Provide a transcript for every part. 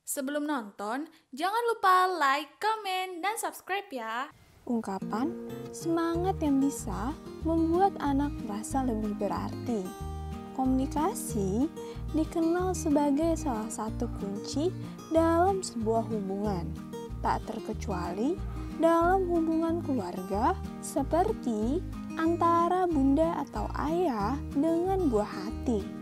Sebelum nonton, jangan lupa like, komen, dan subscribe ya. Ungkapan semangat yang bisa membuat anak merasa lebih berarti. Komunikasi dikenal sebagai salah satu kunci dalam sebuah hubungan, tak terkecuali dalam hubungan keluarga seperti antara bunda atau ayah dengan buah hati.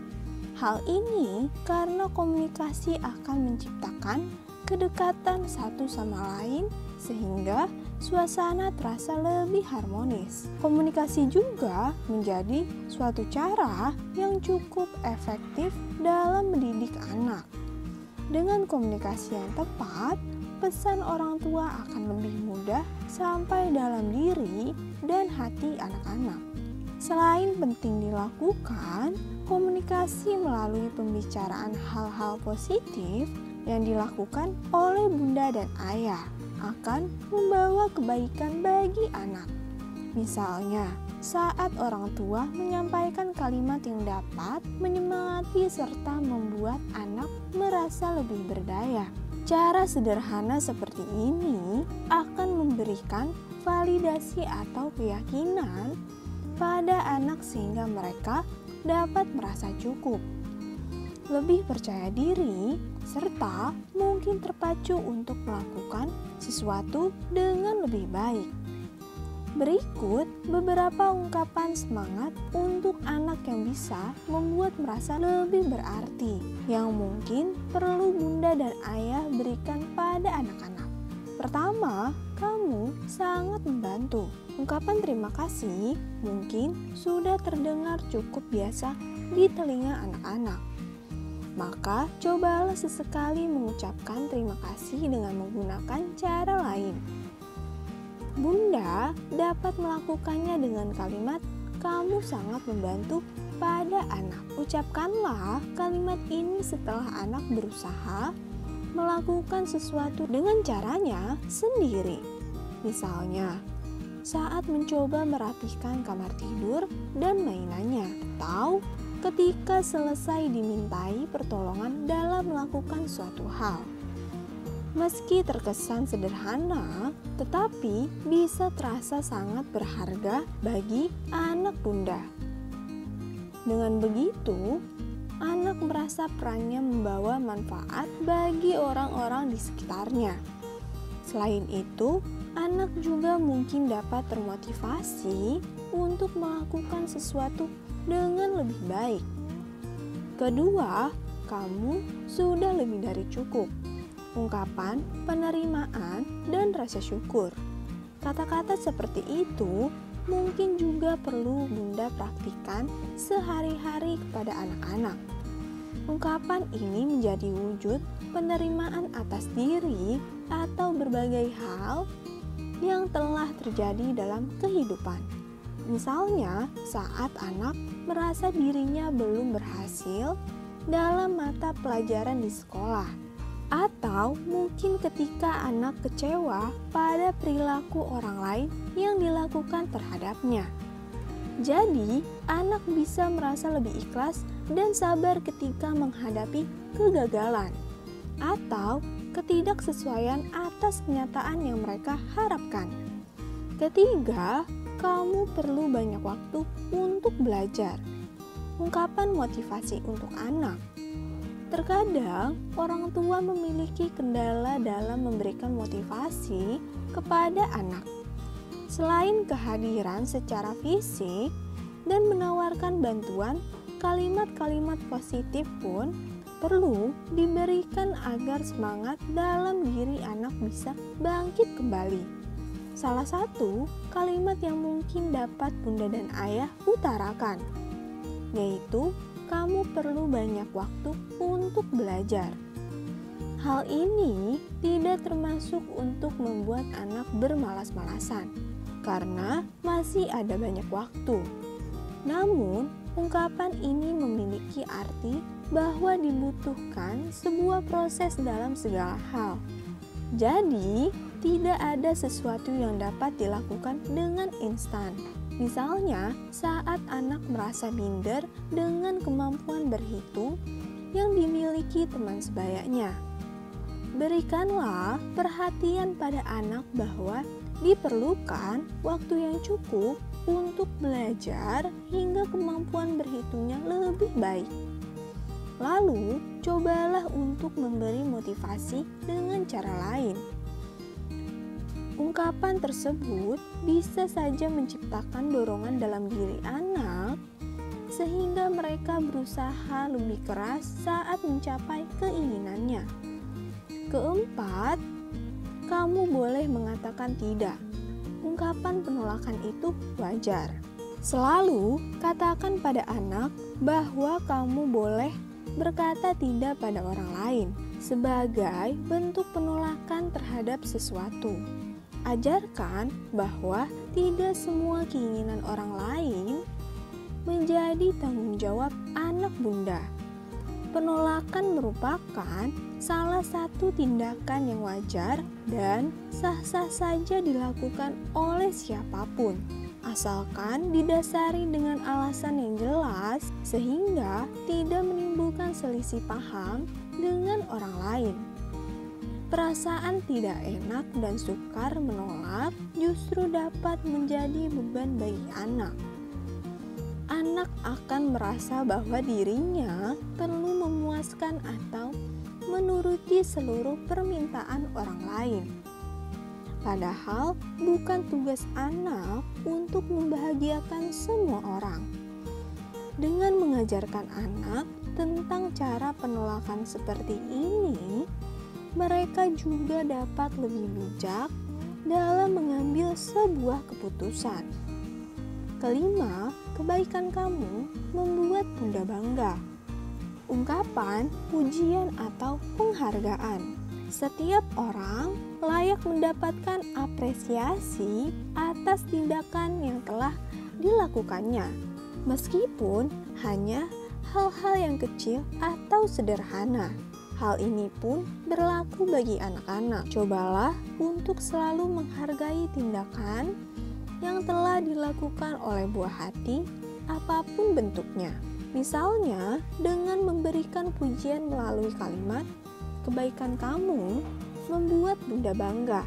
Hal ini karena komunikasi akan menciptakan kedekatan satu sama lain sehingga suasana terasa lebih harmonis. Komunikasi juga menjadi suatu cara yang cukup efektif dalam mendidik anak. Dengan komunikasi yang tepat, pesan orang tua akan lebih mudah sampai dalam diri dan hati anak-anak. Selain penting dilakukan, komunikasi melalui pembicaraan hal-hal positif yang dilakukan oleh bunda dan ayah akan membawa kebaikan bagi anak. Misalnya, saat orang tua menyampaikan kalimat yang dapat menyemangati serta membuat anak merasa lebih berdaya. Cara sederhana seperti ini akan memberikan validasi atau keyakinan pada anak sehingga mereka dapat merasa cukup, lebih percaya diri, serta mungkin terpacu untuk melakukan sesuatu dengan lebih baik. Berikut beberapa ungkapan semangat untuk anak yang bisa membuat merasa lebih berarti, yang mungkin perlu bunda dan ayah berikan pada anak-anak. Pertama, kamu sangat membantu. Ungkapan terima kasih mungkin sudah terdengar cukup biasa di telinga anak-anak. Maka, cobalah sesekali mengucapkan terima kasih dengan menggunakan cara lain. Bunda dapat melakukannya dengan kalimat, "Kamu sangat membantu" pada anak. Ucapkanlah kalimat ini setelah anak berusaha melakukan sesuatu dengan caranya sendiri. Misalnya, saat mencoba merapihkan kamar tidur dan mainannya, atau ketika selesai dimintai pertolongan dalam melakukan suatu hal. Meski terkesan sederhana, tetapi bisa terasa sangat berharga bagi anak bunda. Dengan begitu, anak merasa perannya membawa manfaat bagi orang-orang di sekitarnya. Selain itu, anak juga mungkin dapat termotivasi untuk melakukan sesuatu dengan lebih baik. Kedua, kamu sudah lebih dari cukup. Ungkapan penerimaan dan rasa syukur. Kata-kata seperti itu mungkin juga perlu bunda praktikkan sehari-hari kepada anak-anak. Ungkapan ini menjadi wujud penerimaan atas diri atau berbagai hal yang telah terjadi dalam kehidupan. Misalnya, saat anak merasa dirinya belum berhasil dalam mata pelajaran di sekolah, atau mungkin ketika anak kecewa pada perilaku orang lain yang dilakukan terhadapnya. Jadi, anak bisa merasa lebih ikhlas dan sabar ketika menghadapi kegagalan atau ketidaksesuaian atas kenyataan yang mereka harapkan. Ketiga, kamu perlu banyak waktu untuk belajar. Ungkapan motivasi untuk anak. Terkadang, orang tua memiliki kendala dalam memberikan motivasi kepada anak. Selain kehadiran secara fisik dan menawarkan bantuan, kalimat-kalimat positif pun perlu diberikan agar semangat dalam diri anak bisa bangkit kembali. Salah satu kalimat yang mungkin dapat bunda dan ayah utarakan, yaitu kamu perlu banyak waktu untuk belajar. Hal ini tidak termasuk untuk membuat anak bermalas-malasan, karena masih ada banyak waktu. Namun, ungkapan ini memiliki arti bahwa dibutuhkan sebuah proses dalam segala hal. Jadi, tidak ada sesuatu yang dapat dilakukan dengan instan. Misalnya, saat anak merasa minder dengan kemampuan berhitung yang dimiliki teman sebayanya. Berikanlah perhatian pada anak bahwa diperlukan waktu yang cukup untuk belajar hingga kemampuan berhitungnya lebih baik. Lalu, cobalah untuk memberi motivasi dengan cara lain. Ungkapan tersebut bisa saja menciptakan dorongan dalam diri anak sehingga mereka berusaha lebih keras saat mencapai keinginannya. Keempat, kamu boleh mengatakan tidak. Ungkapan penolakan itu wajar. Selalu katakan pada anak bahwa kamu boleh berkata tidak pada orang lain sebagai bentuk penolakan terhadap sesuatu. Ajarkan bahwa tidak semua keinginan orang lain menjadi tanggung jawab anak bunda. Penolakan merupakan salah satu tindakan yang wajar dan sah-sah saja dilakukan oleh siapapun, asalkan didasari dengan alasan yang jelas sehingga tidak menimbulkan selisih paham dengan orang lain. Perasaan tidak enak dan sukar menolak justru dapat menjadi beban bagi anak. Anak akan merasa bahwa dirinya perlu memuaskan atau menuruti seluruh permintaan orang lain. Padahal bukan tugas anak untuk membahagiakan semua orang. Dengan mengajarkan anak tentang cara penolakan seperti ini, mereka juga dapat lebih bijak dalam mengambil sebuah keputusan. Kelima, kebaikan kamu membuat bunda bangga. Ungkapan, pujian, atau penghargaan. Setiap orang layak mendapatkan apresiasi atas tindakan yang telah dilakukannya, meskipun hanya hal-hal yang kecil atau sederhana. Hal ini pun berlaku bagi anak-anak. Cobalah untuk selalu menghargai tindakan yang telah dilakukan oleh buah hati, apapun bentuknya. Misalnya, dengan memberikan pujian melalui kalimat, kebaikan kamu membuat bunda bangga.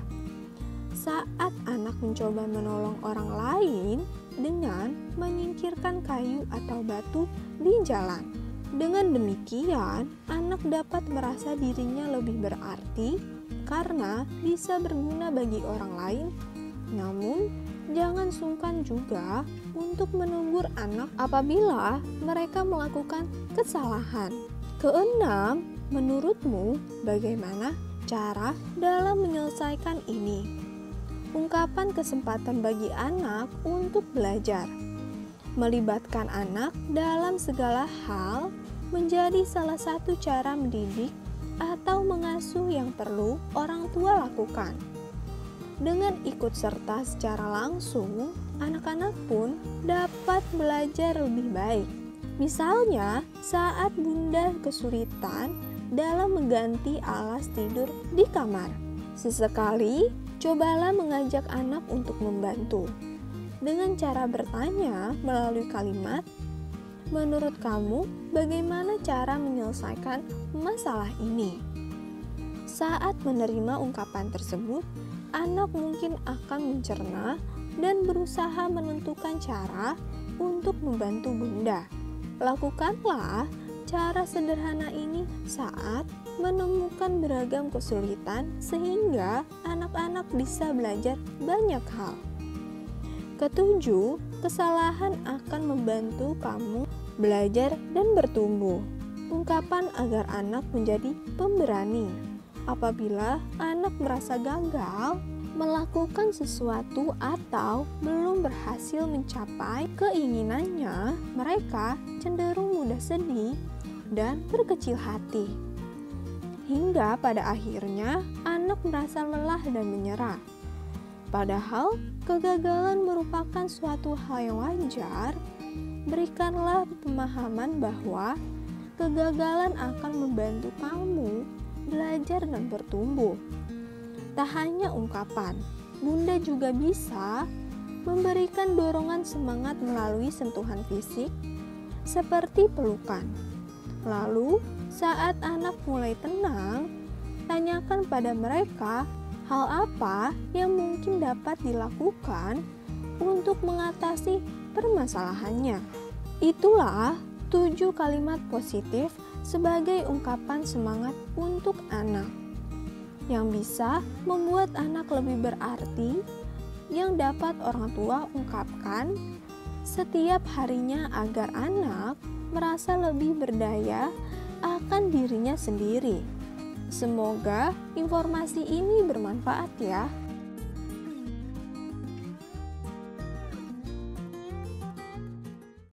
Saat anak mencoba menolong orang lain dengan menyingkirkan kayu atau batu di jalan. Dengan demikian, anak dapat merasa dirinya lebih berarti karena bisa berguna bagi orang lain. Namun, jangan sungkan juga untuk menegur anak apabila mereka melakukan kesalahan. Keenam, menurutmu bagaimana cara dalam menyelesaikan ini? Ungkapan kesempatan bagi anak untuk belajar. Melibatkan anak dalam segala hal menjadi salah satu cara mendidik atau mengasuh yang perlu orang tua lakukan. Dengan ikut serta secara langsung, anak-anak pun dapat belajar lebih baik. Misalnya, saat bunda kesulitan dalam mengganti alas tidur di kamar. Sesekali, cobalah mengajak anak untuk membantu. Dengan cara bertanya melalui kalimat, menurut kamu bagaimana cara menyelesaikan masalah ini? Saat menerima ungkapan tersebut, anak mungkin akan mencerna dan berusaha menentukan cara untuk membantu bunda. Lakukanlah cara sederhana ini saat menemukan beragam kesulitan sehingga anak-anak bisa belajar banyak hal. Ketujuh, kesalahan akan membantu kamu belajar dan bertumbuh. Ungkapan agar anak menjadi pemberani. Apabila anak merasa gagal melakukan sesuatu atau belum berhasil mencapai keinginannya, mereka cenderung mudah sedih dan berkecil hati. Hingga pada akhirnya anak merasa lelah dan menyerah. Padahal kegagalan merupakan suatu hal yang wajar. Berikanlah pemahaman bahwa kegagalan akan membantu kamu belajar dan bertumbuh. Tak hanya ungkapan, bunda juga bisa memberikan dorongan semangat melalui sentuhan fisik seperti pelukan. Lalu, saat anak mulai tenang, Tanyakan pada mereka hal apa yang mungkin dapat dilakukan untuk mengatasi permasalahannya. Itulah 7 kalimat positif sebagai ungkapan semangat untuk anak yang bisa membuat anak lebih berarti, yang dapat orang tua ungkapkan setiap harinya agar anak merasa lebih berdaya akan dirinya sendiri. Semoga informasi ini bermanfaat ya.